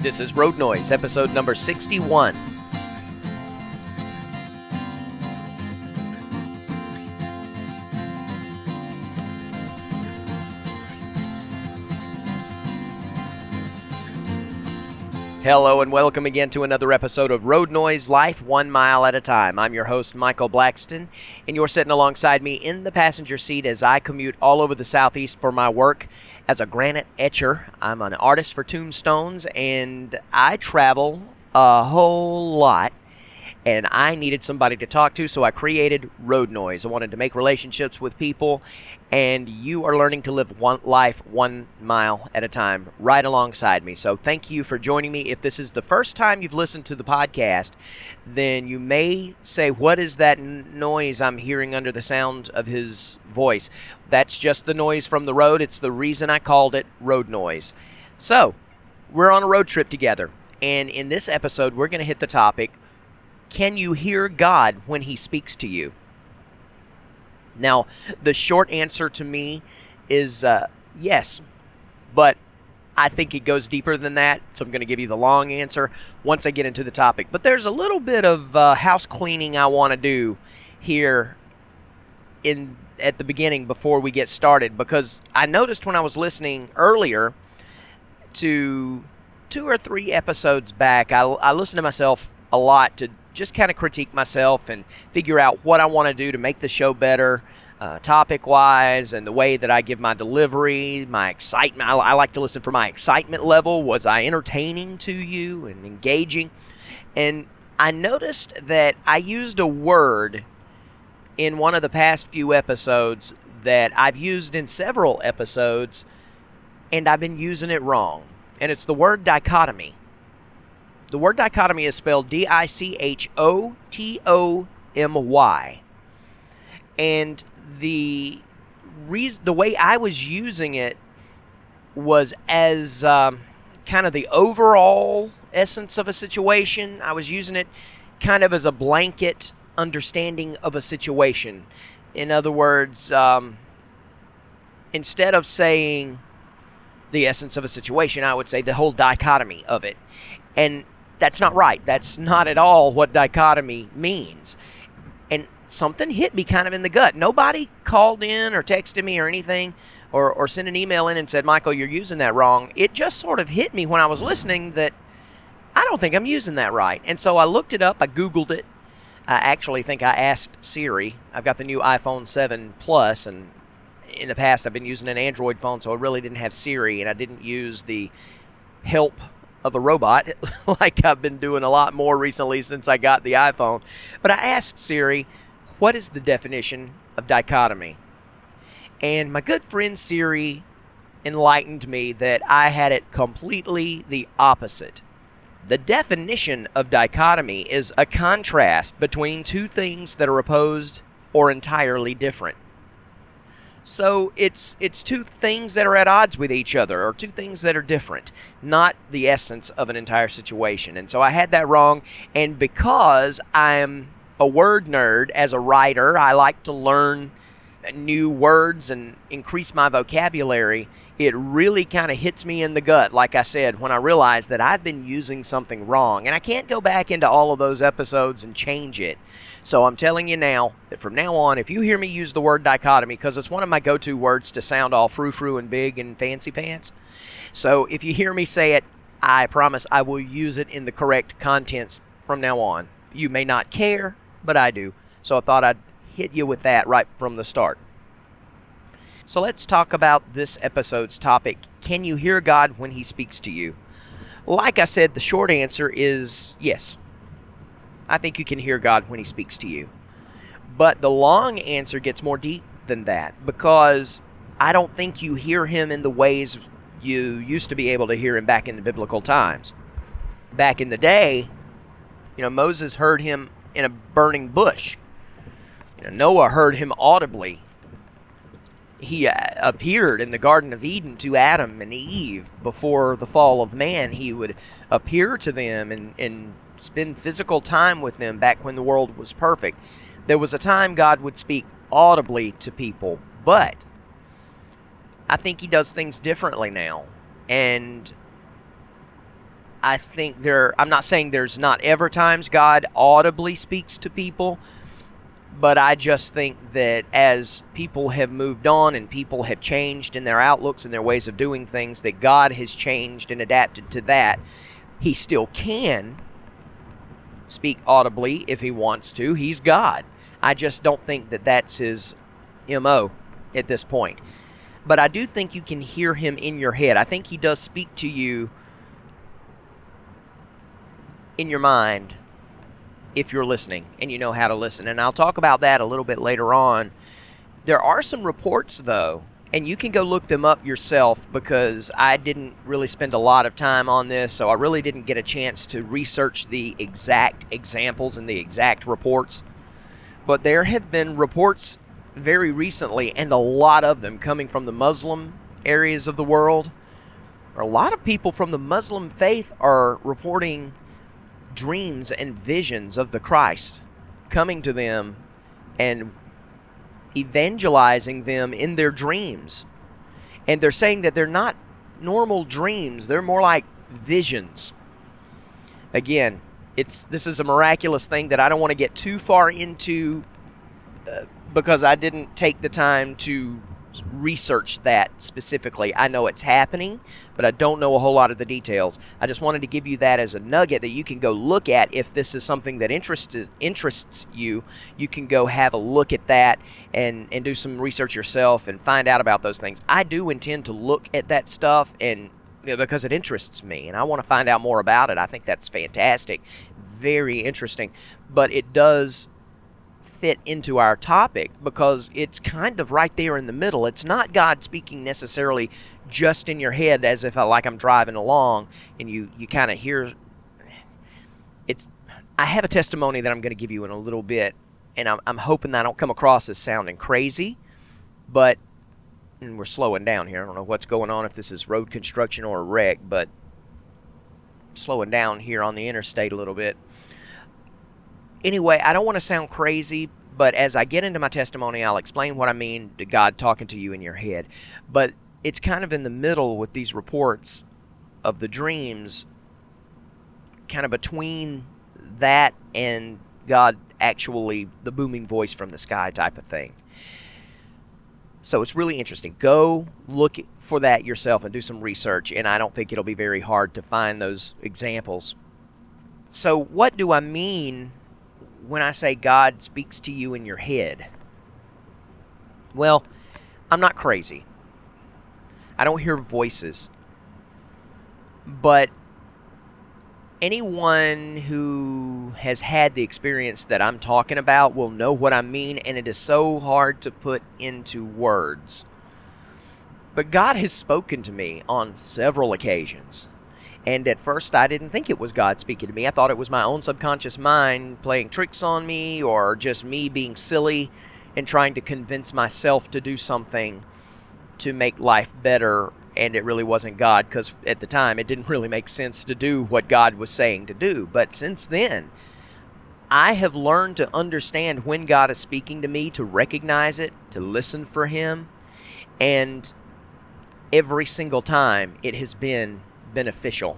This is Road Noise, episode number 61. Hello and welcome again to another episode of Road Noise, Life 1 Mile at a Time. I'm your host, Michael Blackston, and you're sitting alongside me in the passenger seat as I commute all over the Southeast for my work as a granite etcher. I'm an artist for tombstones, and I travel a whole lot, and I needed somebody to talk to, so I created Road Noise. I wanted to make relationships with people, and you are learning to live life 1 mile at a time right alongside me. So thank you for joining me. If this is the first time you've listened to the podcast, then you may say, what is that noise I'm hearing under the sound of his voice? That's just the noise from the road. It's the reason I called it Road Noise. So we're on a road trip together, and in this episode we're going to hit the topic, can you hear God when he speaks to you? Now, the short answer to me is yes, but I think it goes deeper than that, so I'm going to give you the long answer once I get into the topic. But there's a little bit of house cleaning I want to do here at the beginning before we get started, because I noticed when I was listening earlier to 2 or 3 episodes back, I listened to myself a lot to just kind of critique myself and figure out what I want to do to make the show better, topic-wise, and the way that I give my delivery, my excitement. I like to listen for my excitement level. Was I entertaining to you and engaging? And I noticed that I used a word in one of the past few episodes that I've used in several episodes, and I've been using it wrong. And it's the word dichotomy. The word dichotomy is spelled D-I-C-H-O-T-O-M-Y. And the way I was using it was as kind of the overall essence of a situation. I was using it kind of as a blanket understanding of a situation. In other words, instead of saying the essence of a situation, I would say the whole dichotomy of it. And that's not right. That's not at all what dichotomy means. And something hit me kind of in the gut. Nobody called in or texted me or anything or sent an email in and said, Michael, you're using that wrong. It just sort of hit me when I was listening that I don't think I'm using that right. And so I looked it up. I Googled it. I actually think I asked Siri. I've got the new iPhone 7 Plus, and in the past I've been using an Android phone, so I really didn't have Siri, and I didn't use the help of a robot like I've been doing a lot more recently since I got the iPhone. But I asked Siri, what is the definition of dichotomy? And my good friend Siri enlightened me that I had it completely the opposite. The definition of dichotomy is a contrast between two things that are opposed or entirely different. So it's two things that are at odds with each other, or two things that are different, not the essence of an entire situation. And so I had that wrong, and because I'm a word nerd as a writer, I like to learn new words and increase my vocabulary. It really kind of hits me in the gut, like I said, when I realize that I've been using something wrong. And I can't go back into all of those episodes and change it. So I'm telling you now that from now on, if you hear me use the word dichotomy, because it's one of my go-to words to sound all frou-frou and big and fancy pants. So if you hear me say it, I promise I will use it in the correct contents from now on. You may not care, but I do. So I thought I'd hit you with that right from the start. So let's talk about this episode's topic. Can you hear God when he speaks to you? Like I said, the short answer is yes. I think you can hear God when he speaks to you. But the long answer gets more deep than that, because I don't think you hear him in the ways you used to be able to hear him back in the biblical times. Back in the day, Moses heard him in a burning bush. Noah heard him audibly. He appeared in the Garden of Eden to Adam and Eve before the fall of man. He would appear to them and spend physical time with them back when the world was perfect. There was a time God would speak audibly to people, but I think he does things differently now. And I think I'm not saying there's not ever times God audibly speaks to people, but I just think that as people have moved on and people have changed in their outlooks and their ways of doing things, that God has changed and adapted to that. He still can speak audibly if he wants to. He's God. I just don't think that that's his MO at this point. But I do think you can hear him in your head. I think he does speak to you in your mind if you're listening and you know how to listen. And I'll talk about that a little bit later on. There are some reports, though, and you can go look them up yourself because I didn't really spend a lot of time on this, so I really didn't get a chance to research the exact examples and the exact reports. But there have been reports very recently, and a lot of them coming from the Muslim areas of the world. A lot of people from the Muslim faith are reporting dreams and visions of the Christ coming to them and evangelizing them in their dreams. And they're saying that they're not normal dreams, they're more like visions. Again, this is a miraculous thing that I don't want to get too far into because I didn't take the time to research that specifically. I know it's happening, but I don't know a whole lot of the details. I just wanted to give you that as a nugget that you can go look at if this is something that interests you. You can go have a look at that and do some research yourself and find out about those things. I do intend to look at that stuff and because it interests me and I want to find out more about it. I think that's fantastic, very interesting, but it does fit into our topic because it's kind of right there in the middle. It's not God speaking necessarily just in your head as if like I'm driving along and you kind of hear. I have a testimony that I'm going to give you in a little bit, and I'm hoping that I don't come across as sounding crazy, but and we're slowing down here. I don't know what's going on, if this is road construction or a wreck, but slowing down here on the interstate a little bit. Anyway, I don't want to sound crazy, but as I get into my testimony, I'll explain what I mean to God talking to you in your head. But it's kind of in the middle with these reports of the dreams, kind of between that and God actually, the booming voice from the sky type of thing. So it's really interesting. Go look for that yourself and do some research, and I don't think it'll be very hard to find those examples. So what do I mean when I say God speaks to you in your head? Well, I'm not crazy. I don't hear voices. But anyone who has had the experience that I'm talking about will know what I mean, and it is so hard to put into words. But God has spoken to me on several occasions. And at first, I didn't think it was God speaking to me. I thought it was my own subconscious mind playing tricks on me, or just me being silly and trying to convince myself to do something to make life better. And it really wasn't God, because at the time, it didn't really make sense to do what God was saying to do. But since then, I have learned to understand when God is speaking to me, to recognize it, to listen for Him. And every single time, it has been beneficial,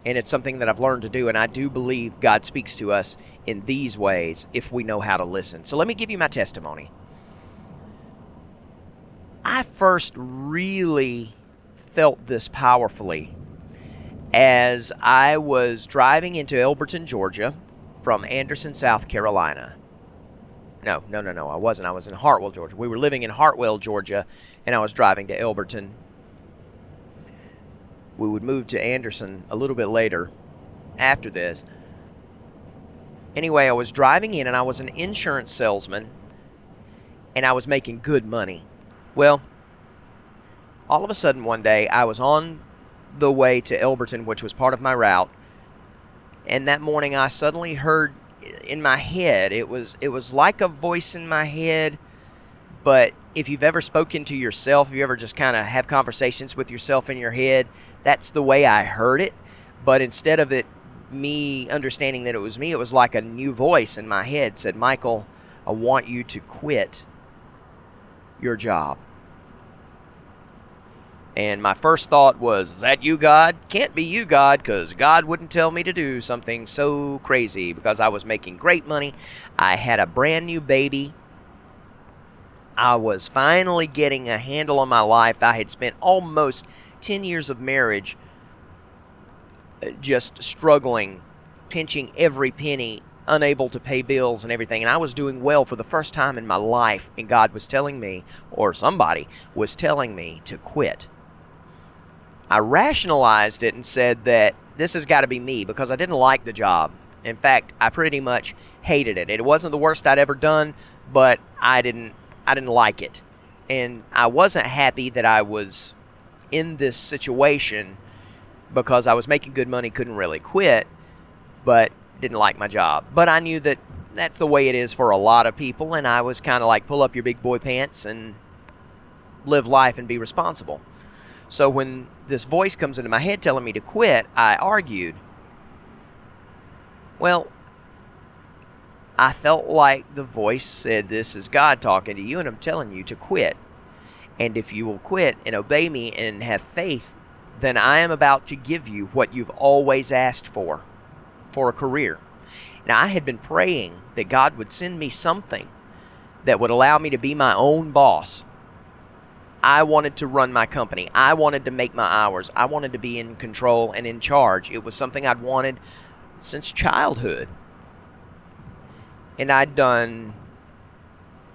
and it's something that I've learned to do, and I do believe God speaks to us in these ways if we know how to listen. So let me give you my testimony. I first really felt this powerfully as I was driving into Elberton, Georgia from Anderson, South Carolina. No, I wasn't. I was in Hartwell, Georgia. We were living in Hartwell, Georgia, and I was driving to Elberton. We would move to Anderson a little bit later after this. Anyway, I was driving in, and I was an insurance salesman, and I was making good money. Well, all of a sudden one day, I was on the way to Elberton, which was part of my route, and that morning I suddenly heard in my head, it was like a voice in my head, but if you've ever spoken to yourself, if you ever just kind of have conversations with yourself in your head, that's the way I heard it. But instead of it, me understanding that it was me, it was like a new voice in my head said, "Michael, I want you to quit your job." And my first thought was, is that you, God? Can't be you, God, because God wouldn't tell me to do something so crazy, because I was making great money. I had a brand new baby. I was finally getting a handle on my life. I had spent almost 10 years of marriage just struggling, pinching every penny, unable to pay bills and everything. And I was doing well for the first time in my life, and God was telling me, or somebody was telling me, to quit. I rationalized it and said that this has got to be me, because I didn't like the job. In fact, I pretty much hated it. It wasn't the worst I'd ever done, but I didn't like it. And I wasn't happy that I was in this situation, because I was making good money, couldn't really quit, but didn't like my job. But I knew that that's the way it is for a lot of people, and I was kind of like, pull up your big boy pants and live life and be responsible. So when this voice comes into my head telling me to quit, I argued. Well, I felt like the voice said, this is God talking to you, and I'm telling you to quit. And if you will quit and obey me and have faith, then I am about to give you what you've always asked for a career. Now, I had been praying that God would send me something that would allow me to be my own boss. I wanted to run my company. I wanted to make my hours. I wanted to be in control and in charge. It was something I'd wanted since childhood. And I'd done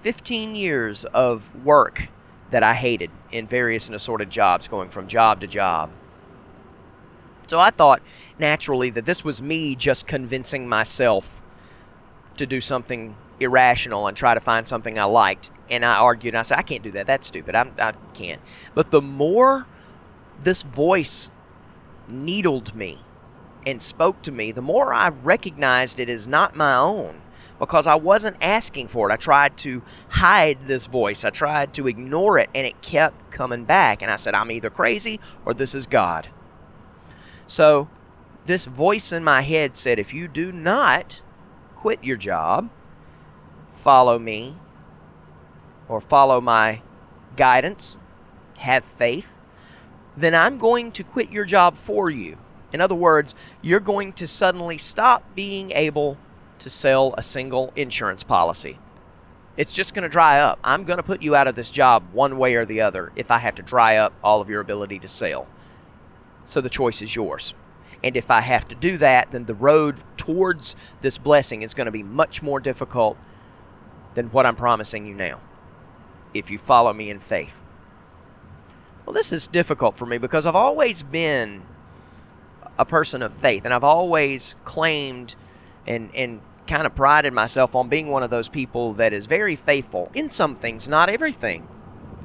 15 years of work that I hated in various and assorted jobs, going from job to job. So I thought naturally that this was me just convincing myself to do something irrational and try to find something I liked. And I argued, and I said, I can't do that. That's stupid. I can't. But the more this voice needled me and spoke to me, the more I recognized it as not my own, because I wasn't asking for it. I tried to hide this voice. I tried to ignore it, and it kept coming back. And I said, I'm either crazy or this is God. So this voice in my head said, if you do not quit your job, follow me, or follow my guidance, have faith, then I'm going to quit your job for you. In other words, you're going to suddenly stop being able to sell a single insurance policy. It's just going to dry up. I'm going to put you out of this job one way or the other if I have to dry up all of your ability to sell. So the choice is yours. And if I have to do that, then the road towards this blessing is going to be much more difficult than what I'm promising you now, if you follow me in faith. Well, this is difficult for me because I've always been a person of faith, and I've always claimed and kind of prided myself on being one of those people that is very faithful in some things, not everything.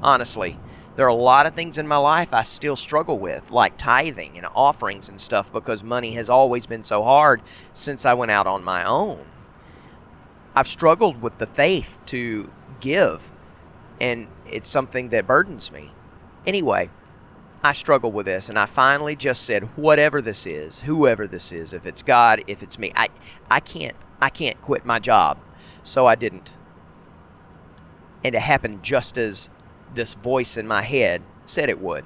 Honestly, there are a lot of things in my life I still struggle with, like tithing and offerings and stuff, because money has always been so hard since I went out on my own. I've struggled with the faith to give, and it's something that burdens me. Anyway, I struggle with this, and I finally just said, whatever this is, whoever this is, if it's God, if it's me, I can't quit my job. So I didn't. And it happened just as this voice in my head said it would.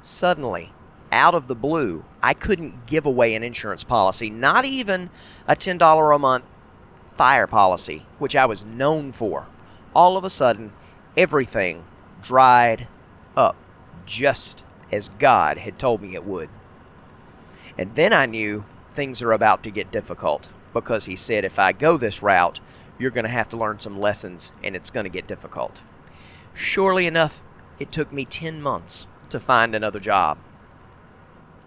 Suddenly, out of the blue, I couldn't give away an insurance policy, not even a $10 a month fire policy, which I was known for. All of a sudden, everything dried up, just as God had told me it would. And then I knew things are about to get difficult, because he said, if I go this route, you're going to have to learn some lessons, and it's going to get difficult. Surely enough, it took me 10 months to find another job.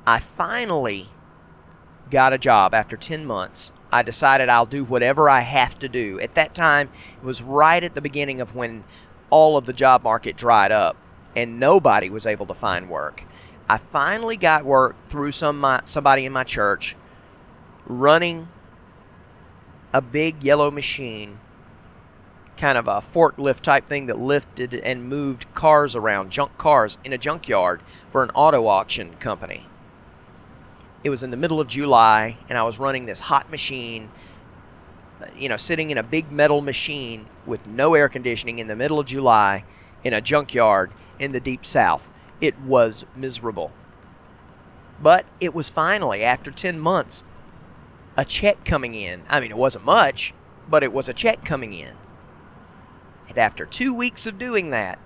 I finally got a job after 10 months. I decided I'll do whatever I have to do. At that time, it was right at the beginning of when all of the job market dried up and nobody was able to find work. I finally got work through somebody in my church running a big yellow machine, kind of a forklift type thing that lifted and moved cars around, junk cars, in a junkyard for an auto auction company. It was in the middle of July, and I was running this hot machine, sitting in a big metal machine with no air conditioning in the middle of July in a junkyard in the deep south. It was miserable. But it was finally, after 10 months, a check coming in. I mean, it wasn't much, but it was a check coming in. And after 2 weeks of doing that,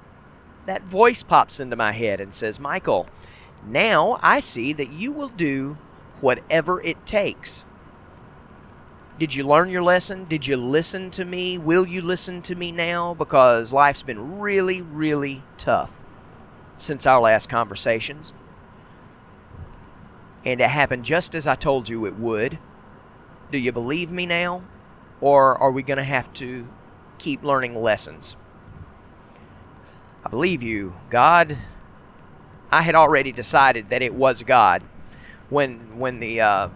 that voice pops into my head and says, Michael, now I see that you will do whatever it takes. Did you learn your lesson? Did you listen to me? Will you listen to me now? Because life's been really, really tough since our last conversations. And it happened just as I told you it would. Do you believe me now? Or are we going to have to keep learning lessons? I believe you, God. I had already decided that it was God when the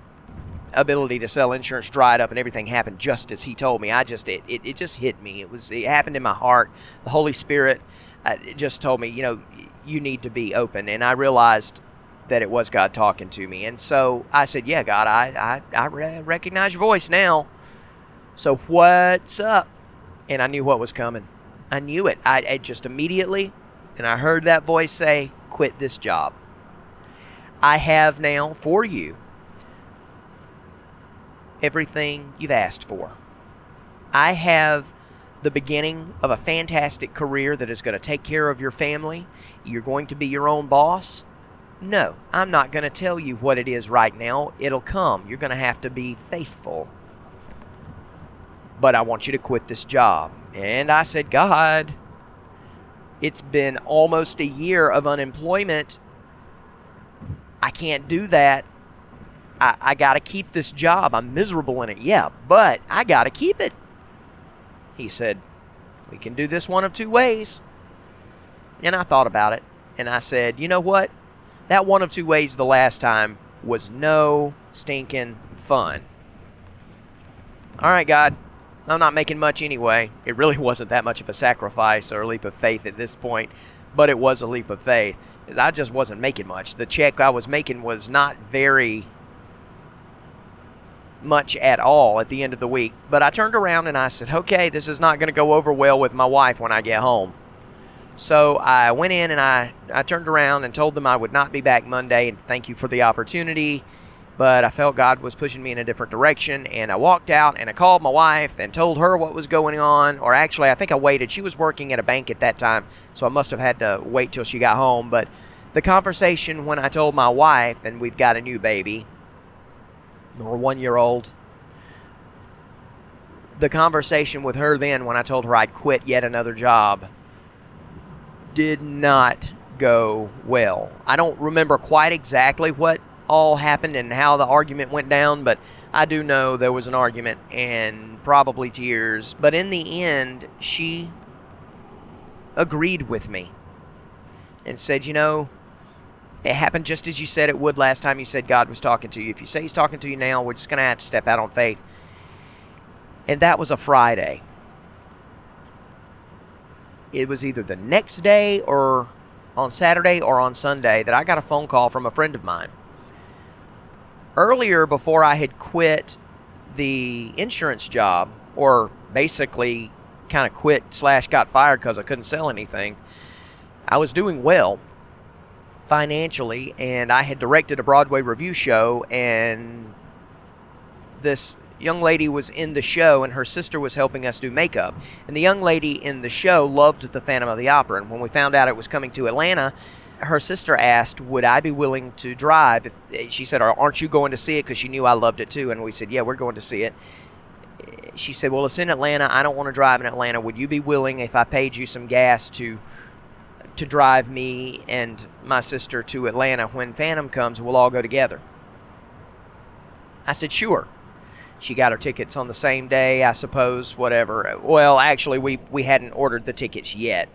ability to sell insurance dried up and everything happened just as He told me. It just hit me. It happened in my heart. The Holy Spirit just told me, you need to be open. And I realized that it was God talking to me. And so I said, yeah, God, I recognize your voice now. So what's up? And I knew what was coming. I knew it. I just immediately, and I heard that voice say, quit this job. I have now for you everything you've asked for. I have the beginning of a fantastic career that is going to take care of your family. You're going to be your own boss. No, I'm not going to tell you what it is right now. It'll come. You're going to have to be faithful. But I want you to quit this job. And I said, God, it's been almost a year of unemployment. I can't do that. I got to keep this job. I'm miserable in it. Yeah, but I got to keep it. He said, we can do this one of two ways. And I thought about it. And I said, you know what? That one of two ways the last time was no stinking fun. All right, God. I'm not making much anyway. It really wasn't that much of a sacrifice or a leap of faith at this point, but it was a leap of faith. Because I just wasn't making much. The check I was making was not very much at all at the end of the week. But I turned around and I said, okay, this is not going to go over well with my wife when I get home. So I went in and I turned around and told them I would not be back Monday and thank you for the opportunity. But I felt God was pushing me in a different direction, and I walked out and I called my wife and told her what was going on. Or actually, I think I waited. She was working at a bank at that time, so I must have had to wait till she got home. But the conversation when I told my wife, and we've got a new baby, or 1-year-old, the conversation with her then when I told her I'd quit yet another job did not go well. I don't remember quite exactly what all happened and how the argument went down, but I do know there was an argument and probably tears. But in the end, she agreed with me and said, it happened just as you said it would last time you said God was talking to you. If you say He's talking to you now, we're just going to have to step out on faith. And that was a Friday. It was either the next day or on Saturday or on Sunday that I got a phone call from a friend of mine. Earlier, before I had quit the insurance job, or basically kind of quit / got fired because I couldn't sell anything, I was doing well financially, and I had directed a Broadway review show, and this young lady was in the show, and her sister was helping us do makeup. And the young lady in the show loved the Phantom of the Opera, and when we found out it was coming to Atlanta, her sister asked, would I be willing to drive? She said, aren't you going to see it? Because she knew I loved it too. And we said, yeah, we're going to see it. She said, well, it's in Atlanta. I don't want to drive in Atlanta. Would you be willing, if I paid you some gas, to drive me and my sister to Atlanta? When Phantom comes, we'll all go together. I said, sure. She got her tickets on the same day, I suppose, whatever. Well, actually, we hadn't ordered the tickets yet.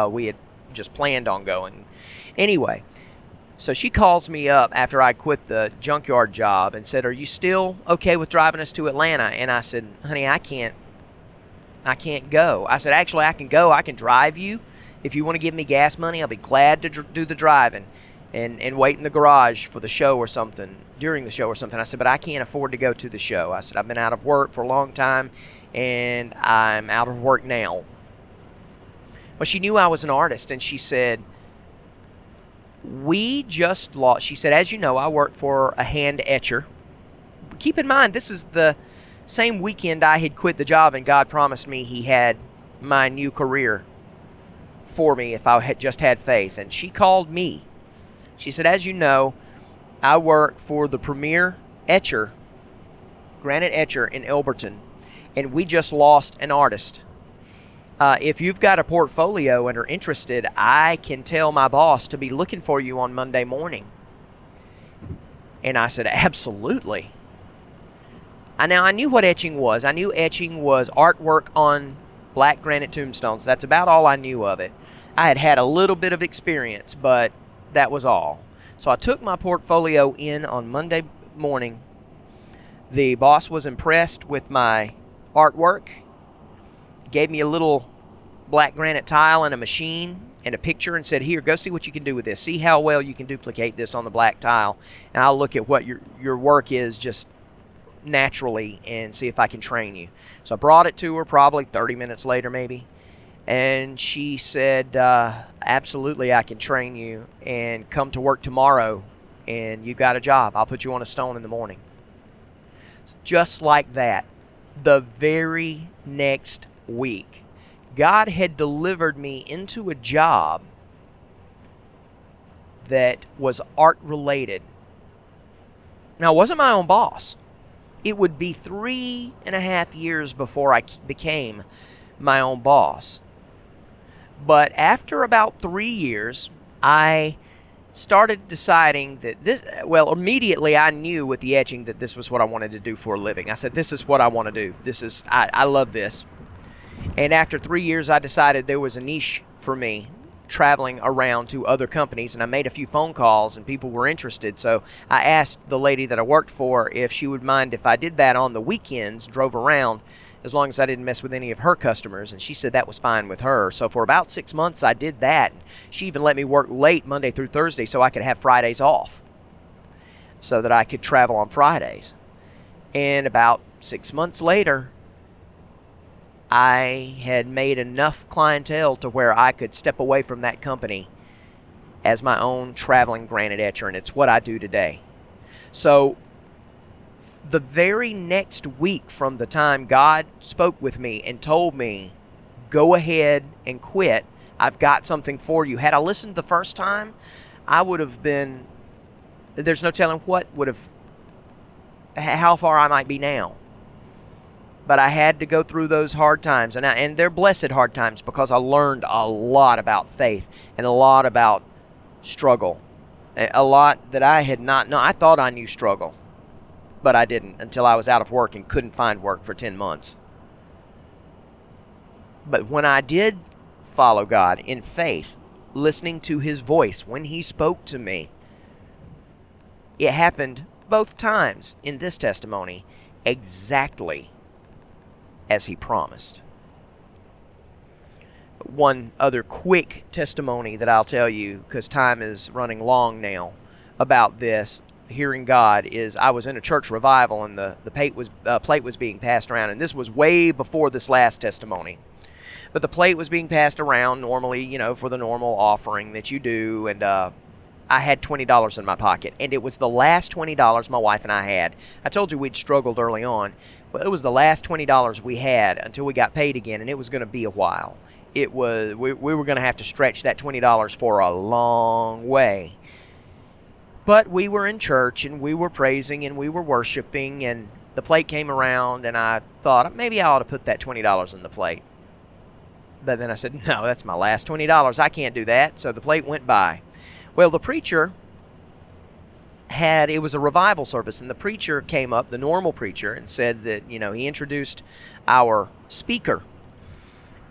We had just planned on going. Anyway, so she calls me up after I quit the junkyard job and said, are you still okay with driving us to Atlanta? And I said, honey, I can't go. I said, actually, I can go. I can drive you. If you want to give me gas money, I'll be glad to do the driving and wait in the garage for the show or something, during the show or something. I said, but I can't afford to go to the show. I said, I've been out of work for a long time, and I'm out of work now. Well, she knew I was an artist, and she said, We just lost. She said, as you know, I work for a hand etcher. Keep in mind, this is the same weekend I had quit the job and God promised me He had my new career for me if I had just had faith. And she called me. She said, as you know, I work for the premier etcher, granite etcher in Elberton, and we just lost an artist. If you've got a portfolio and are interested, I can tell my boss to be looking for you on Monday morning. And I said, absolutely. Now, I knew what etching was. I knew etching was artwork on black granite tombstones. That's about all I knew of it. I had had a little bit of experience, but that was all. So I took my portfolio in on Monday morning. The boss was impressed with my artwork, gave me a little black granite tile and a machine and a picture and said, here, go see what you can do with this. See how well you can duplicate this on the black tile, and I'll look at what your work is just naturally and see if I can train you. So I brought it to her probably 30 minutes later maybe, and she said, absolutely, I can train you, and come to work tomorrow and you got a job. I'll put you on a stone in the morning. Just like that, the very next week, God had delivered me into a job that was art related. Now, it wasn't my own boss. It would be 3.5 years before I became my own boss. But after about 3 years, I started deciding that immediately I knew with the etching that this was what I wanted to do for a living. I said, this is what I want to do. I love this. And after 3 years, I decided there was a niche for me traveling around to other companies, and I made a few phone calls and people were interested. So I asked the lady that I worked for if she would mind if I did that on the weekends, drove around, as long as I didn't mess with any of her customers, and she said that was fine with her. So for about 6 months I did that. She even let me work late Monday through Thursday so I could have Fridays off so that I could travel on Fridays. And about 6 months later, I had made enough clientele to where I could step away from that company as my own traveling granite etcher, and it's what I do today. So the very next week from the time God spoke with me and told me, go ahead and quit, I've got something for you. Had I listened the first time, I would have been, there's no telling how far I might be now. But I had to go through those hard times, and they're blessed hard times, because I learned a lot about faith and a lot about struggle. A lot that I had not known. I thought I knew struggle, but I didn't until I was out of work and couldn't find work for 10 months. But when I did follow God in faith, listening to His voice when He spoke to me, it happened both times in this testimony exactly as He promised. One other quick testimony that I'll tell you, because time is running long now, about this, hearing God, is I was in a church revival and the plate was being passed around, and this was way before this last testimony. But the plate was being passed around normally, for the normal offering that you do, and I had $20 in my pocket, and it was the last $20 my wife and I had. I told you we'd struggled early on, but it was the last $20 we had until we got paid again, and it was going to be a while. We were going to have to stretch that $20 for a long way. But we were in church, and we were praising, and we were worshiping, and the plate came around, and I thought, maybe I ought to put that $20 in the plate. But then I said, no, that's my last $20. I can't do that. So the plate went by. Well, the preacher it was a revival service, and the preacher came up, the normal preacher, and said that, he introduced our speaker.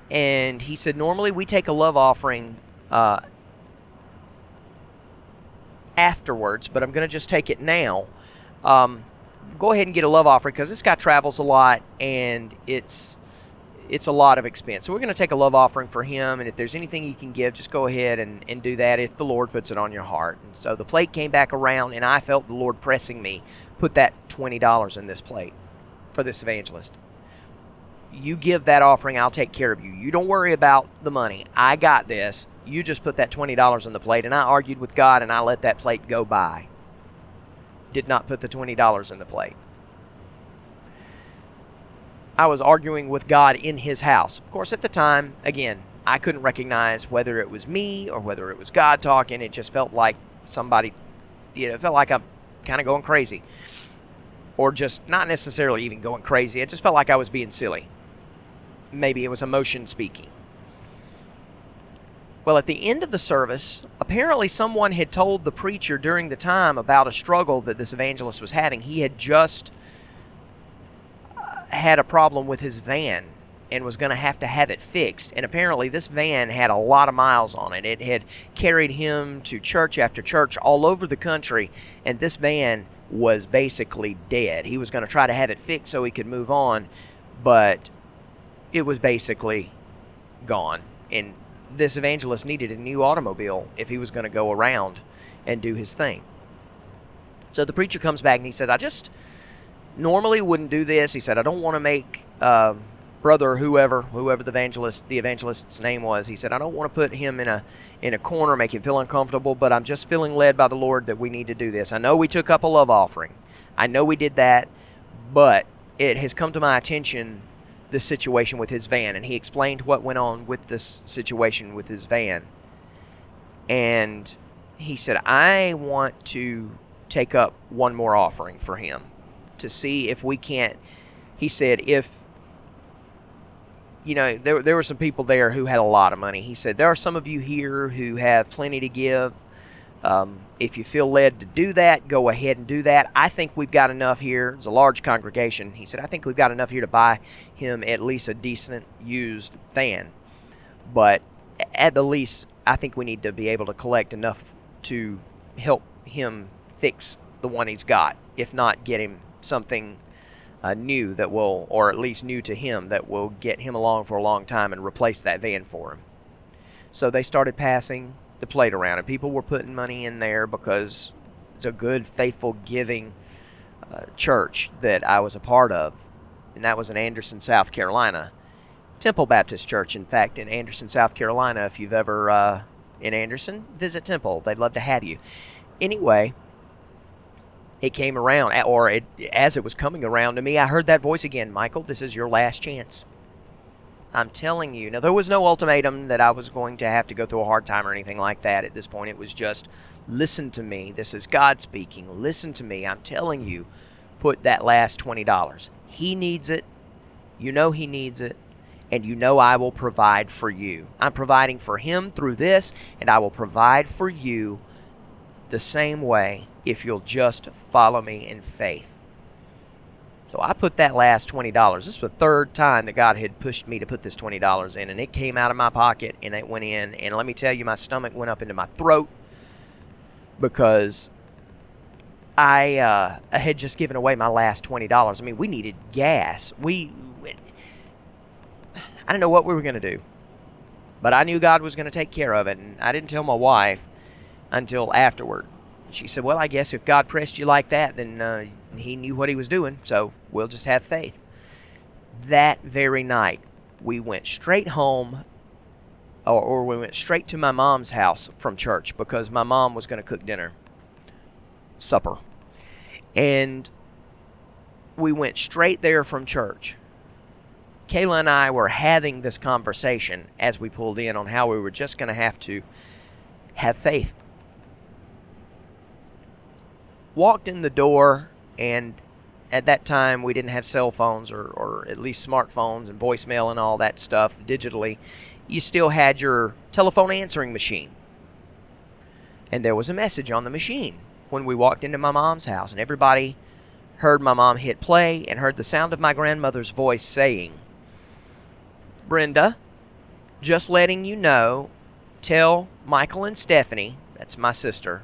And he said, normally we take a love offering afterwards, but I'm going to just take it now. Go ahead and get a love offering, because this guy travels a lot, and it's a lot of expense. So we're going to take a love offering for him, and if there's anything you can give, just go ahead and do that if the Lord puts it on your heart. And so the plate came back around, and I felt the Lord pressing me, put that $20 in this plate for this evangelist. You give that offering, I'll take care of you. You don't worry about the money. I got this. You just put that $20 on the plate, and I argued with God, and I let that plate go by. Did not put the $20 in the plate. I was arguing with God in His house. Of course, at the time, again, I couldn't recognize whether it was me or whether it was God talking. It just felt like somebody, it felt like I'm kind of going crazy. Or just not necessarily even going crazy. It just felt like I was being silly. Maybe it was emotion speaking. Well, at the end of the service, apparently someone had told the preacher during the time about a struggle that this evangelist was having. He had just had a problem with his van and was going to have it fixed. And apparently this van had a lot of miles on it. It had carried him to church after church all over the country, and this van was basically dead. He was going to try to have it fixed so he could move on, but it was basically gone. And this evangelist needed a new automobile if he was going to go around and do his thing. So the preacher comes back and he said, I just normally wouldn't do this. He said, I don't want to make brother whoever the evangelist's name was. He said, I don't want to put him in a corner, make him feel uncomfortable, but I'm just feeling led by the Lord that we need to do this. I know we took up a love offering. I know we did that, but it has come to my attention, this situation with his van. And he explained what went on with this situation with his van. And he said, I want to take up one more offering for him to see if we can't. He said, if there were some people there who had a lot of money. He said, there are some of you here who have plenty to give. If you feel led to do that, go ahead and do that. I think we've got enough here. It's a large congregation. He said, I think we've got enough here to buy him at least a decent used van. But at the least, I think we need to be able to collect enough to help him fix the one he's got. If not, get him something new that will, or at least new to him, that will get him along for a long time and replace that van for him. So they started passing the plate around, and people were putting money in there because it's a good, faithful, giving church that I was a part of, and that was in Anderson, South Carolina. Temple Baptist Church, in fact, in Anderson, South Carolina. If you've ever in Anderson, visit Temple. They'd love to have you. Anyway, it came around, as it was coming around to me, I heard that voice again. Michael, this is your last chance. I'm telling you. Now, there was no ultimatum that I was going to have to go through a hard time or anything like that at this point. It was just, listen to me. This is God speaking. Listen to me. I'm telling you, put that last $20. He needs it. You know he needs it. And you know I will provide for you. I'm providing for him through this, and I will provide for you the same way if you'll just follow me in faith. So I put that last $20. This was the third time that God had pushed me to put this $20 in, and it came out of my pocket, and it went in, and let me tell you, my stomach went up into my throat because I had just given away my last $20. I mean, we needed gas. I didn't know what we were going to do, but I knew God was going to take care of it, and I didn't tell my wife until afterward. She said, well, I guess if God pressed you like that, then he knew what he was doing, so we'll just have faith. That very night, we went straight home, or we went straight to my mom's house from church because my mom was going to cook supper. And we went straight there from church. Kayla and I were having this conversation as we pulled in on how we were just going to have faith. Walked in the door, and at that time we didn't have cell phones or at least smartphones and voicemail and all that stuff digitally. You still had your telephone answering machine. And there was a message on the machine when we walked into my mom's house, and everybody heard my mom hit play and heard the sound of my grandmother's voice saying, Brenda, just letting you know, tell Michael and Stephanie, that's my sister,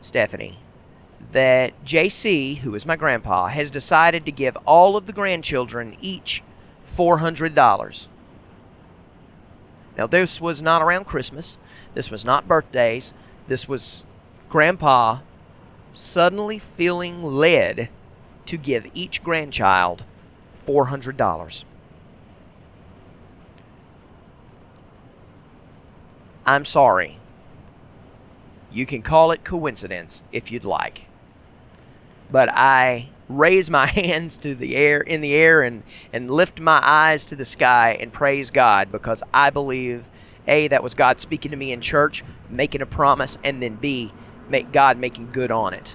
Stephanie, that JC, who is my grandpa, has decided to give all of the grandchildren each $400. Now, this was not around Christmas. This was not birthdays. This was Grandpa suddenly feeling led to give each grandchild $400. I'm sorry. You can call it coincidence if you'd like. But I raise my hands to the air, in the air, and lift my eyes to the sky and praise God, because I believe, A, that was God speaking to me in church, making a promise, and then B, God making good on it.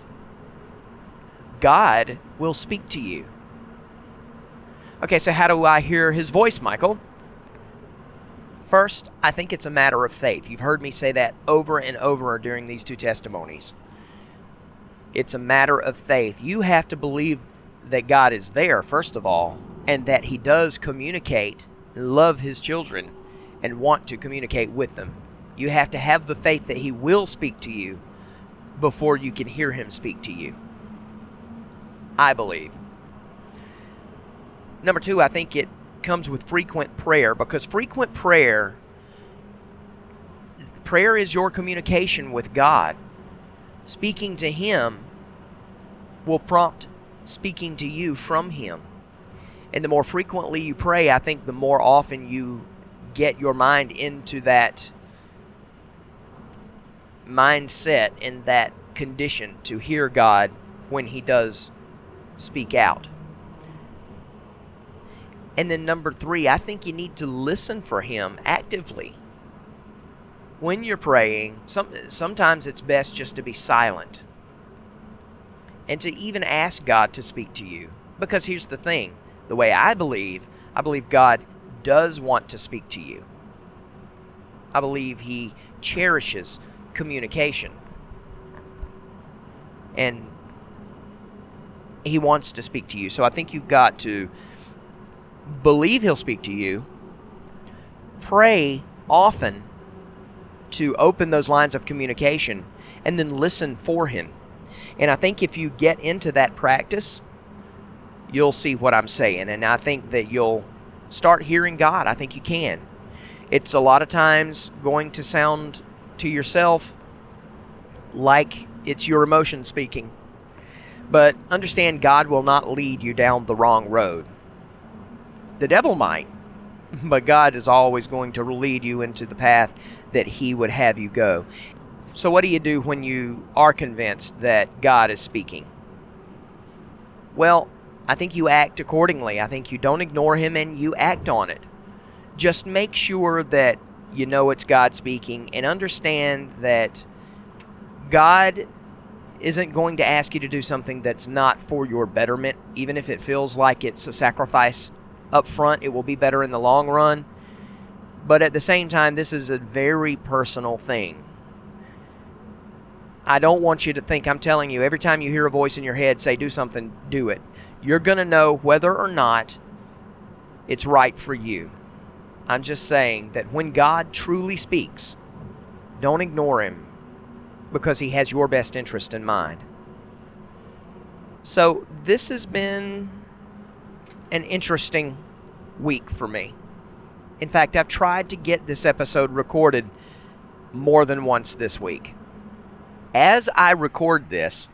God will speak to you. Okay, so how do I hear His voice, Michael? First, I think it's a matter of faith. You've heard me say that over and over during these two testimonies. It's a matter of faith. You have to believe that God is there, first of all, and that He does communicate, love His children, and want to communicate with them. You have to have the faith that He will speak to you before you can hear Him speak to you, I believe. Number two, I think it comes with frequent prayer, because frequent prayer is your communication with God. Speaking to Him will prompt speaking to you from Him. And the more frequently you pray, I think the more often you get your mind into that mindset and that condition to hear God when He does speak out. And then number three, I think you need to listen for Him actively. When you're praying, sometimes it's best just to be silent and to even ask God to speak to you. Because here's the thing, the way I believe God does want to speak to you. I believe He cherishes communication. And He wants to speak to you. So I think you've got to believe He'll speak to you, pray often to open those lines of communication, and then listen for Him. And I think if you get into that practice, you'll see what I'm saying. And I think that you'll start hearing God. I think you can. It's a lot of times going to sound to yourself like it's your emotion speaking. But understand, God will not lead you down the wrong road. The devil might, but God is always going to lead you into the path that He would have you go. So what do you do when you are convinced that God is speaking? Well, I think you act accordingly. I think you don't ignore Him and you act on it. Just make sure that you know it's God speaking, and understand that God isn't going to ask you to do something that's not for your betterment. Even if it feels like it's a sacrifice up front, it will be better in the long run. But at the same time, this is a very personal thing. I don't want you to think I'm telling you every time you hear a voice in your head say do something, do it. You're going to know whether or not it's right for you. I'm just saying that when God truly speaks, don't ignore Him, because He has your best interest in mind. So this has been an interesting week for me. In fact, I've tried to get this episode recorded more than once this week. As I record this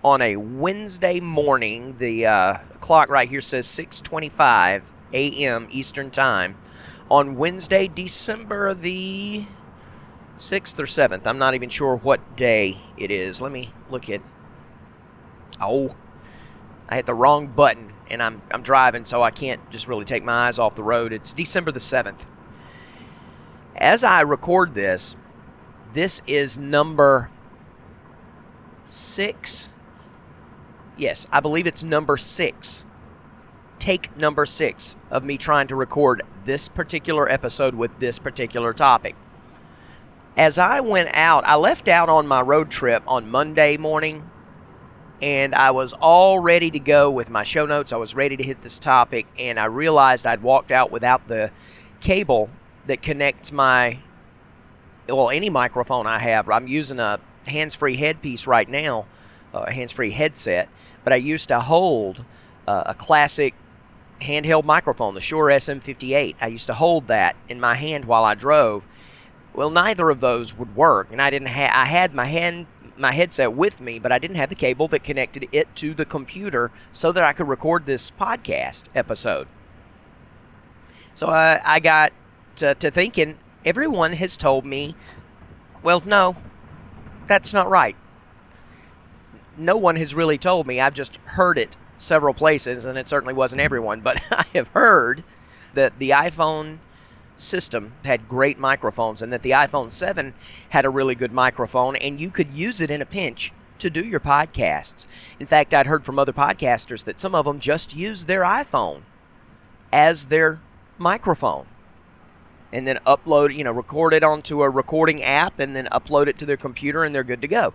on a Wednesday morning, the clock right here says 6:25 a.m. Eastern Time, on Wednesday, December the 6th or 7th. I'm not even sure what day it is. Let me look at... Oh, I hit the wrong button, and I'm driving, so I can't just really take my eyes off the road. It's December the 7th. As I record this, this is number 6. Yes, I believe it's number 6. Take number 6 of me trying to record this particular episode with this particular topic. As I went out, I left out on my road trip on Monday morning, and I was all ready to go with my show notes. I was ready to hit this topic, and I realized I'd walked out without the cable that connects any microphone I have. I'm using a hands-free headpiece right now, a hands-free headset, but I used to hold a classic handheld microphone, the Shure SM58. I used to hold that in my hand while I drove. Well, neither of those would work, and I had my headset with me, but I didn't have the cable that connected it to the computer so that I could record this podcast episode. So I got to thinking, everyone has told me Well, no, that's not right. No one has really told me. I've just heard it several places, and it certainly wasn't everyone, but I have heard that the iPhone system had great microphones and that the iPhone 7 had a really good microphone, and you could use it in a pinch to do your podcasts. In fact, I'd heard from other podcasters that some of them just use their iPhone as their microphone and then record it onto a recording app and then upload it to their computer, and they're good to go.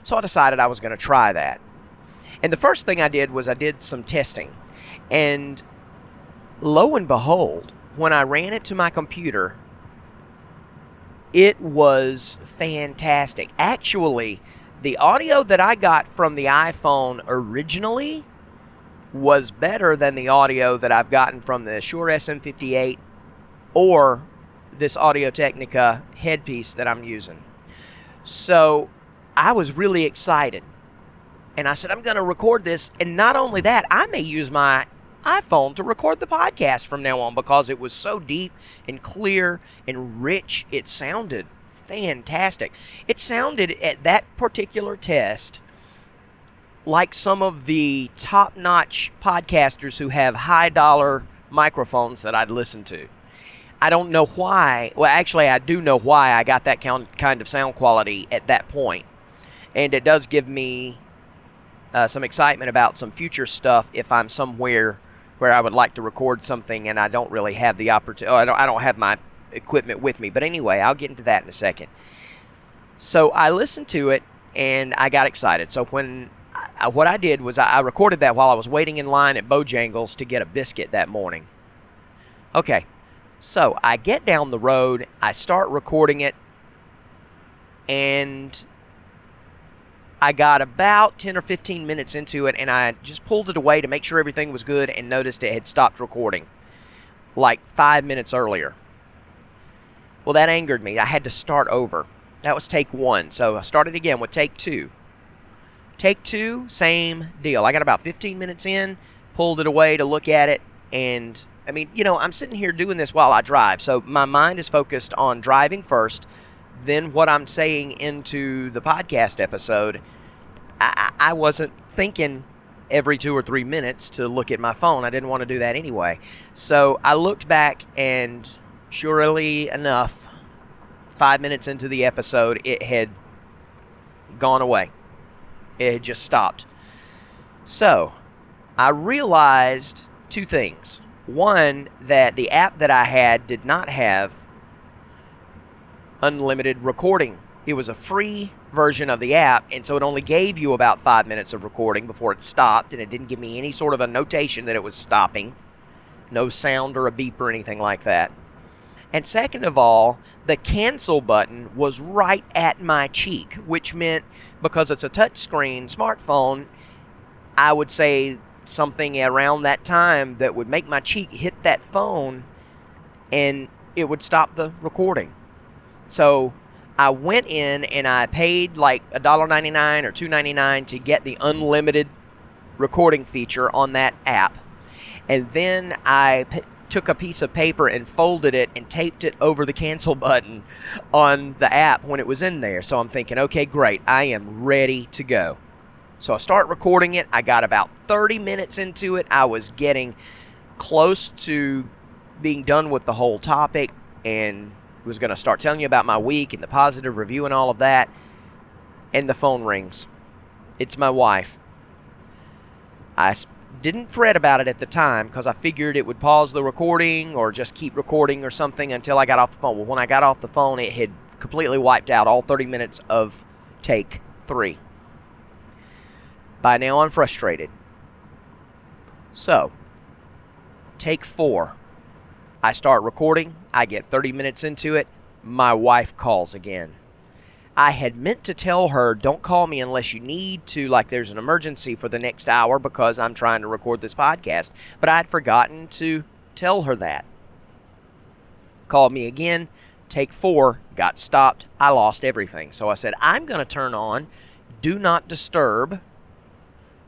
So I decided I was going to try that. And the first thing I did was I did some testing. And lo and behold, when I ran it to my computer, it was fantastic. Actually, the audio that I got from the iPhone originally was better than the audio that I've gotten from the Shure SM58 or this Audio-Technica headpiece that I'm using. So I was really excited. And I said, I'm going to record this. And not only that, I may use my iPhone to record the podcast from now on because it was so deep and clear and rich. It sounded fantastic. It sounded at that particular test like some of the top-notch podcasters who have high-dollar microphones that I'd listen to. I don't know why. Well, actually, I do know why I got that kind of sound quality at that point. And it does give me some excitement about some future stuff if I'm somewhere where I would like to record something and I don't really have the opportunity. I don't have my equipment with me. But anyway, I'll get into that in a second. So I listened to it and I got excited. So what I did was I recorded that while I was waiting in line at Bojangles to get a biscuit that morning. Okay, so I get down the road, I start recording it, and I got about 10 or 15 minutes into it, and I just pulled it away to make sure everything was good and noticed it had stopped recording like 5 minutes earlier. Well, that angered me. I had to start over. That was take one. So I started again with take two. Take two, same deal. I got about 15 minutes in, pulled it away to look at it, and I mean, I'm sitting here doing this while I drive, so my mind is focused on driving first, then what I'm saying into the podcast episode. I wasn't thinking every 2 or 3 minutes to look at my phone. I didn't want to do that anyway. So I looked back, and surely enough, 5 minutes into the episode, it had gone away. It had just stopped. So I realized two things. One, that the app that I had did not have unlimited recording. It was a free version of the app, and so it only gave you about 5 minutes of recording before it stopped, and it didn't give me any sort of a notation that it was stopping. No sound or a beep or anything like that. And second of all, the cancel button was right at my cheek, which meant, because it's a touchscreen smartphone, I would say something around that time that would make my cheek hit that phone and it would stop the recording. So I went in and I paid like $1.99 or $2.99 to get the unlimited recording feature on that app. And then I took a piece of paper and folded it and taped it over the cancel button on the app when it was in there. So I'm thinking, okay, great, I am ready to go. So I start recording it. I got about 30 minutes into it. I was getting close to being done with the whole topic and was going to start telling you about my week and the positive review and all of that. And the phone rings. It's my wife. I didn't fret about it at the time because I figured it would pause the recording or just keep recording or something until I got off the phone. Well, when I got off the phone, it had completely wiped out all 30 minutes of take 3. By now, I'm frustrated. So, take 4. I start recording. I get 30 minutes into it. My wife calls again. I had meant to tell her, don't call me unless you need to, like there's an emergency for the next hour because I'm trying to record this podcast. But I had forgotten to tell her that. Called me again. Take 4. Got stopped. I lost everything. So I said, I'm going to turn on Do Not Disturb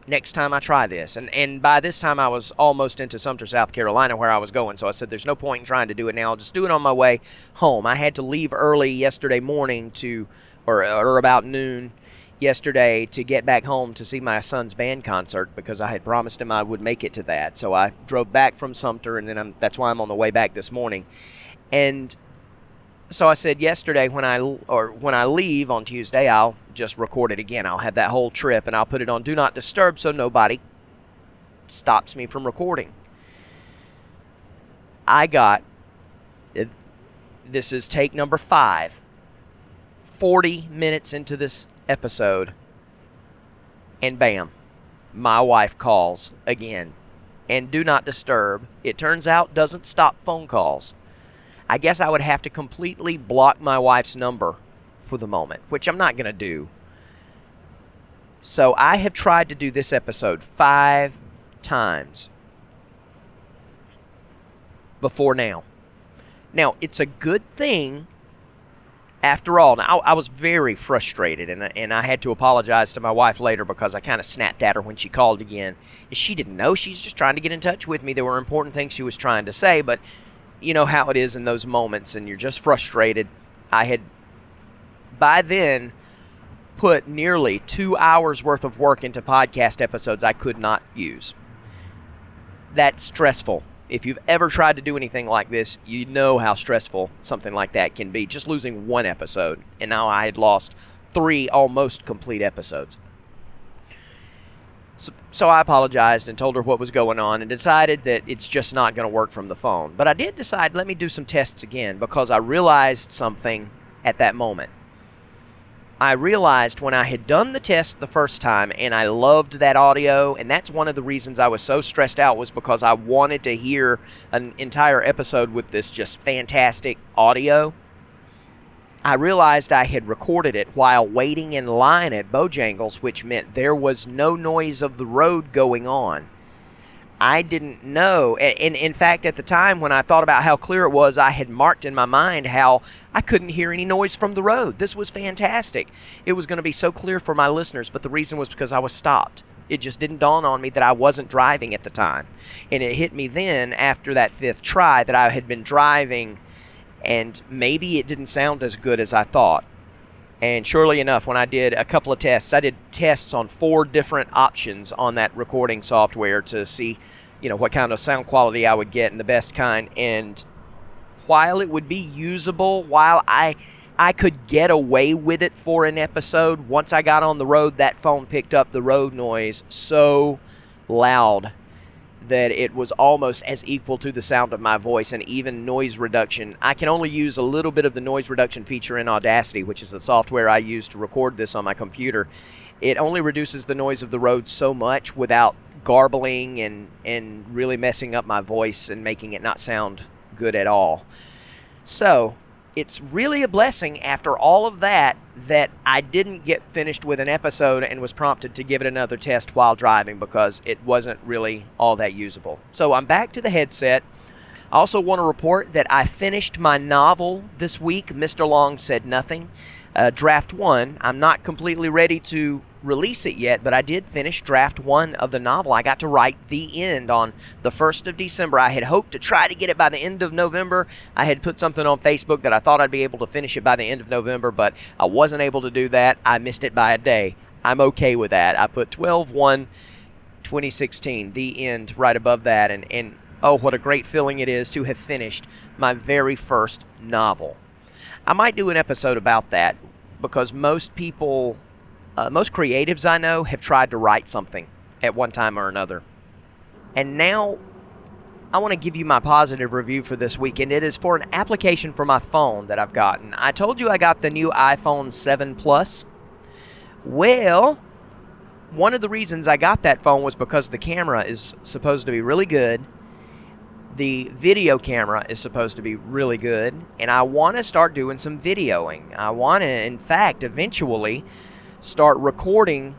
next time I try this. And by this time I was almost into Sumter, South Carolina, where I was going. So I said, there's no point in trying to do it now. I'll just do it on my way home. I had to leave early yesterday morning or about noon yesterday to get back home to see my son's band concert because I had promised him I would make it to that. So I drove back from Sumter, and then that's why I'm on the way back this morning. And so I said yesterday when I leave on Tuesday, I'll just record it again. I'll have that whole trip, and I'll put it on Do Not Disturb so nobody stops me from recording. This is take number 5, 40 minutes into this episode, and bam, my wife calls again. And Do Not Disturb, it turns out, doesn't stop phone calls. I guess I would have to completely block my wife's number for the moment, which I'm not going to do. So I have tried to do this episode 5 times before now. Now, it's a good thing after all. Now, I was very frustrated, and I had to apologize to my wife later because I kind of snapped at her when she called again. And she didn't know. She's just trying to get in touch with me. There were important things she was trying to say, but you know how it is in those moments, and you're just frustrated. I had, by then, put nearly 2 hours worth of work into podcast episodes I could not use. That's stressful. If you've ever tried to do anything like this, you know how stressful something like that can be. Just losing one episode, and now I had lost 3 almost complete episodes. So I apologized and told her what was going on and decided that it's just not going to work from the phone. But I did decide, let me do some tests again, because I realized something at that moment. I realized when I had done the test the first time and I loved that audio, and that's one of the reasons I was so stressed out, was because I wanted to hear an entire episode with this just fantastic audio. I realized I had recorded it while waiting in line at Bojangles, which meant there was no noise of the road going on. I didn't know, and in fact at the time when I thought about how clear it was, I had marked in my mind how I couldn't hear any noise from the road. This was fantastic. It was going to be so clear for my listeners, but the reason was because I was stopped. It just didn't dawn on me that I wasn't driving at the time. And it hit me then, after that 5th try, that I had been driving, and maybe it didn't sound as good as I thought. And surely enough, when I did a couple of tests, I did tests on 4 different options on that recording software to see, what kind of sound quality I would get and the best kind. And while it would be usable, while I could get away with it for an episode, once I got on the road, that phone picked up the road noise so loud that it was almost as equal to the sound of my voice, and even noise reduction. I can only use a little bit of the noise reduction feature in Audacity, which is the software I use to record this on my computer. It only reduces the noise of the road so much without garbling and really messing up my voice and making it not sound good at all. So it's really a blessing after all of that I didn't get finished with an episode and was prompted to give it another test while driving, because it wasn't really all that usable. So I'm back to the headset. I also want to report that I finished my novel this week, Mr. Long Said Nothing, Draft 1. I'm not completely ready to release it yet, but I did finish Draft 1 of the novel. I got to write the end on the 1st of December. I had hoped to try to get it by the end of November. I had put something on Facebook that I thought I'd be able to finish it by the end of November, but I wasn't able to do that. I missed it by a day. I'm okay with that. I put 12/1/2016, the end, right above that, and oh, what a great feeling it is to have finished my very first novel. I might do an episode about that, because most people, most creatives I know have tried to write something at one time or another. And now I want to give you my positive review for this week, and it is for an application for my phone that I've gotten. I told you I got the new iPhone 7 Plus. Well, one of the reasons I got that phone was because the camera is supposed to be really good. The video camera is supposed to be really good, and I want to start doing some videoing. I want to, in fact, eventually start recording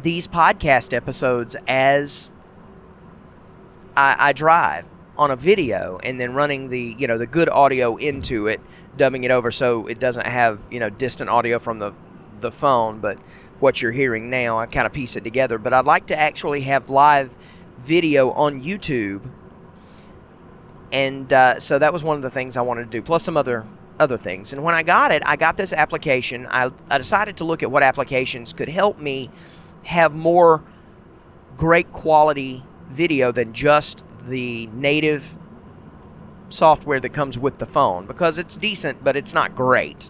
these podcast episodes as I drive on a video, and then running the good audio into it, dubbing it over so it doesn't have distant audio from the phone, but what you're hearing now. I kind of piece it together, but I'd like to actually have live video on YouTube. And so that was one of the things I wanted to do, plus some other things. And when I got this application. I decided to look at what applications could help me have more great quality video than just the native software that comes with the phone, because it's decent, but it's not great.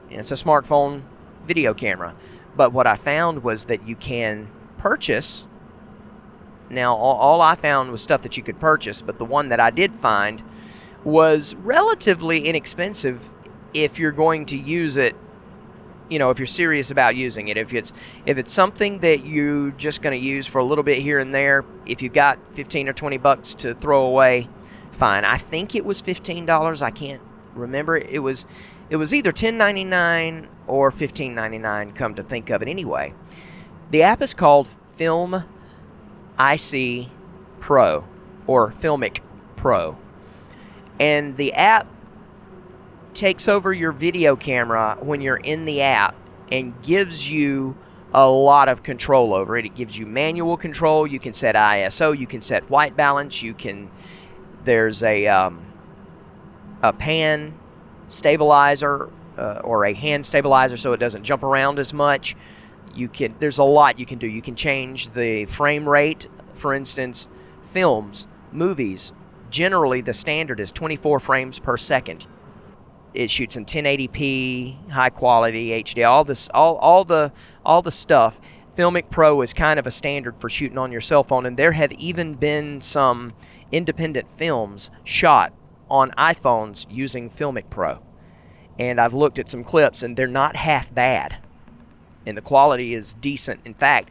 It's a smartphone video camera. But what I found was that you can purchase. Now, all I found was stuff that you could purchase, but the one that I did find was relatively inexpensive if you're going to use it, if you're serious about using it. If it's something that you're just going to use for a little bit here and there, if you've got 15 or 20 bucks to throw away, fine. I think it was $15. I can't remember. It was either $10.99 or $15.99, come to think of it anyway. The app is called Film IC Pro, or Filmic Pro. And the app takes over your video camera when you're in the app and gives you a lot of control over it. It gives you manual control. You can set ISO, you can set white balance, there's a pan stabilizer or a hand stabilizer so it doesn't jump around as much. There's a lot you can do. You can change the frame rate. For instance, films, movies, generally the standard is 24 frames per second. It shoots in 1080p, high quality, HD, all the stuff. Filmic Pro is kind of a standard for shooting on your cell phone, and there have even been some independent films shot on iPhones using Filmic Pro. And I've looked at some clips, and they're not half bad. And the quality is decent. In fact,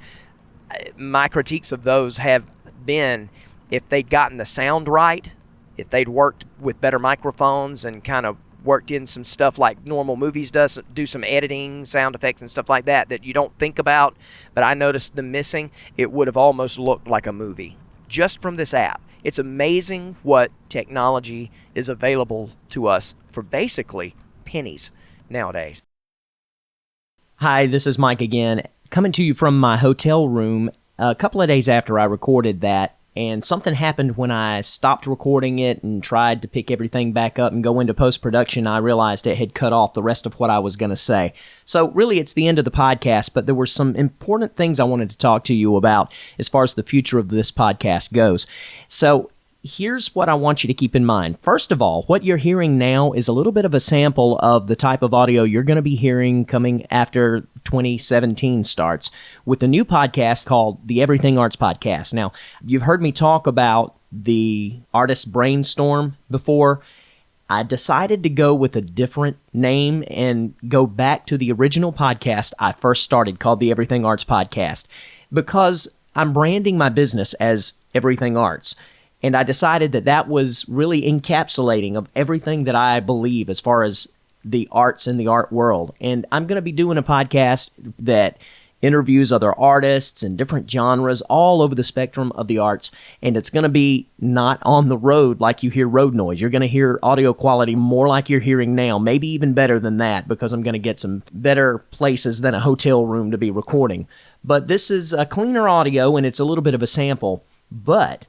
my critiques of those have been, if they'd gotten the sound right, if they'd worked with better microphones and kind of worked in some stuff like normal movies do some editing, sound effects and stuff like that you don't think about, but I noticed them missing, it would have almost looked like a movie just from this app. It's amazing what technology is available to us for basically pennies nowadays. Hi, this is Mike again, coming to you from my hotel room a couple of days after I recorded that, and something happened when I stopped recording it and tried to pick everything back up and go into post-production. I realized it had cut off the rest of what I was going to say. So really, it's the end of the podcast, but there were some important things I wanted to talk to you about as far as the future of this podcast goes. So here's what I want you to keep in mind. First of all, what you're hearing now is a little bit of a sample of the type of audio you're going to be hearing coming after 2017 starts with a new podcast called the Everything Arts Podcast. Now, you've heard me talk about the artist brainstorm before. I decided to go with a different name and go back to the original podcast I first started called the Everything Arts Podcast because I'm branding my business as Everything Arts. And I decided that was really encapsulating of everything that I believe as far as the arts and the art world. And I'm going to be doing a podcast that interviews other artists and different genres all over the spectrum of the arts. And it's going to be not on the road like you hear road noise. You're going to hear audio quality more like you're hearing now, maybe even better than that, because I'm going to get some better places than a hotel room to be recording. But this is a cleaner audio, and it's a little bit of a sample. But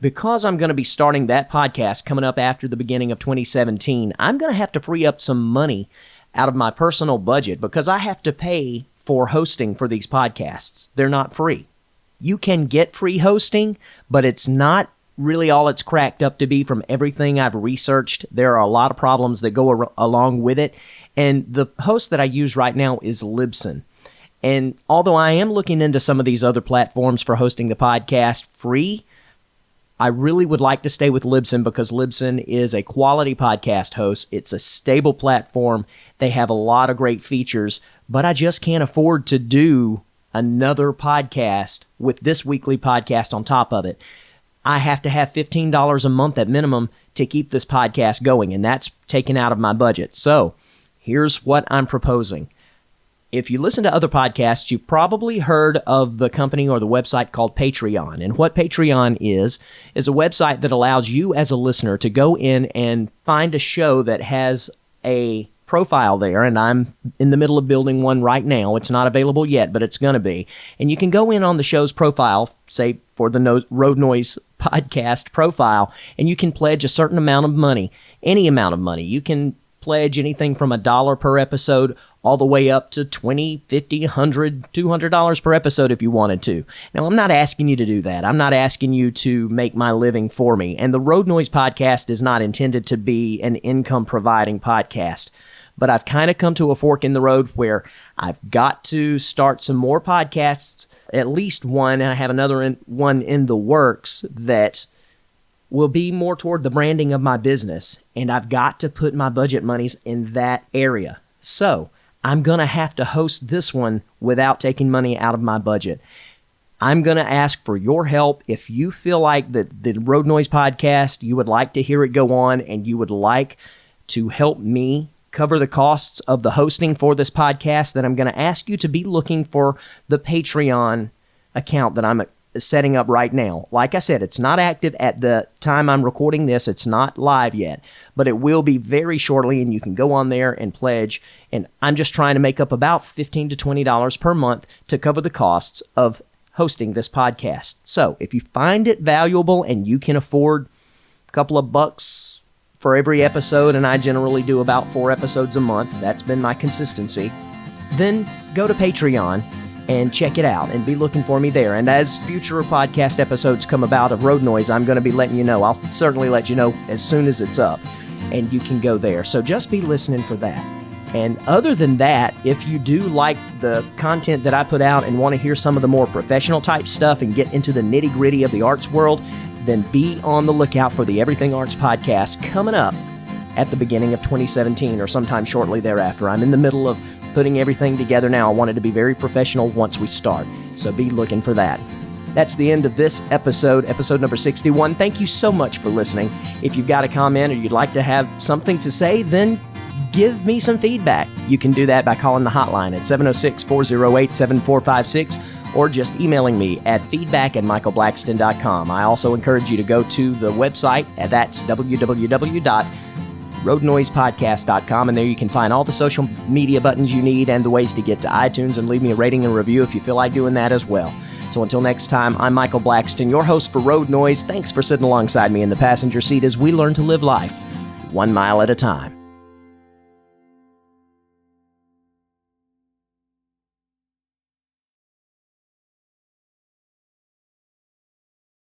because I'm going to be starting that podcast coming up after the beginning of 2017, I'm going to have to free up some money out of my personal budget because I have to pay for hosting for these podcasts. They're not free. You can get free hosting, but it's not really all it's cracked up to be from everything I've researched. There are a lot of problems that go along with it, and the host that I use right now is Libsyn. And although I am looking into some of these other platforms for hosting the podcast free, I really would like to stay with Libsyn because Libsyn is a quality podcast host. It's a stable platform. They have a lot of great features, but I just can't afford to do another podcast with this weekly podcast on top of it. I have to have $15 a month at minimum to keep this podcast going, and that's taken out of my budget. So here's what I'm proposing. If you listen to other podcasts, you've probably heard of the company or the website called Patreon. And what Patreon is a website that allows you as a listener to go in and find a show that has a profile there, and I'm in the middle of building one right now. It's not available yet, but it's going to be. And you can go in on the show's profile, say for the Road Noise podcast profile, and you can pledge a certain amount of money, any amount of money. You can pledge anything from $1 per episode all the way up to $20, $50, $100, $200 per episode if you wanted to. Now, I'm not asking you to do that. I'm not asking you to make my living for me. And the Road Noise podcast is not intended to be an income-providing podcast. But I've kind of come to a fork in the road where I've got to start some more podcasts, at least one, and I have another one in the works that will be more toward the branding of my business, and I've got to put my budget monies in that area. So I'm going to have to host this one without taking money out of my budget. I'm going to ask for your help. If you feel like the Road Noise podcast, you would like to hear it go on, and you would like to help me cover the costs of the hosting for this podcast, then I'm going to ask you to be looking for the Patreon account that I'm setting up right now. Like I said, it's not active at the time I'm recording this. It's not live yet, but it will be very shortly, and you can go on there and pledge. And I'm just trying to make up about $15 to $20 per month to cover the costs of hosting this podcast. So if you find it valuable and you can afford a couple of bucks for every episode, and I generally do about 4 episodes a month, that's been my consistency, then go to Patreon and check it out and be looking for me there. And as future podcast episodes come about of Road Noise, I'm going to be letting you know. I'll certainly let you know as soon as it's up, and you can go there. So just be listening for that. And other than that, if you do like the content that I put out and want to hear some of the more professional type stuff and get into the nitty gritty of the arts world, then be on the lookout for the Everything Arts podcast coming up at the beginning of 2017 or sometime shortly thereafter. I'm in the middle of putting everything together now. I want it to be very professional once we start, so be looking for that. That's the end of this episode number 61. Thank you so much for listening. If you've got a comment or you'd like to have something to say, then give me some feedback. You can do that by calling the hotline at 706-408-7456 or just emailing me at feedback@michaelblackston.com. I also encourage you to go to the website, that's www.roadnoisepodcast.com, and there you can find all the social media buttons you need and the ways to get to iTunes and leave me a rating and review if you feel like doing that as well. So until next time, I'm Michael Blackston, your host for Road Noise. Thanks for sitting alongside me in the passenger seat as we learn to live life 1 mile at a time.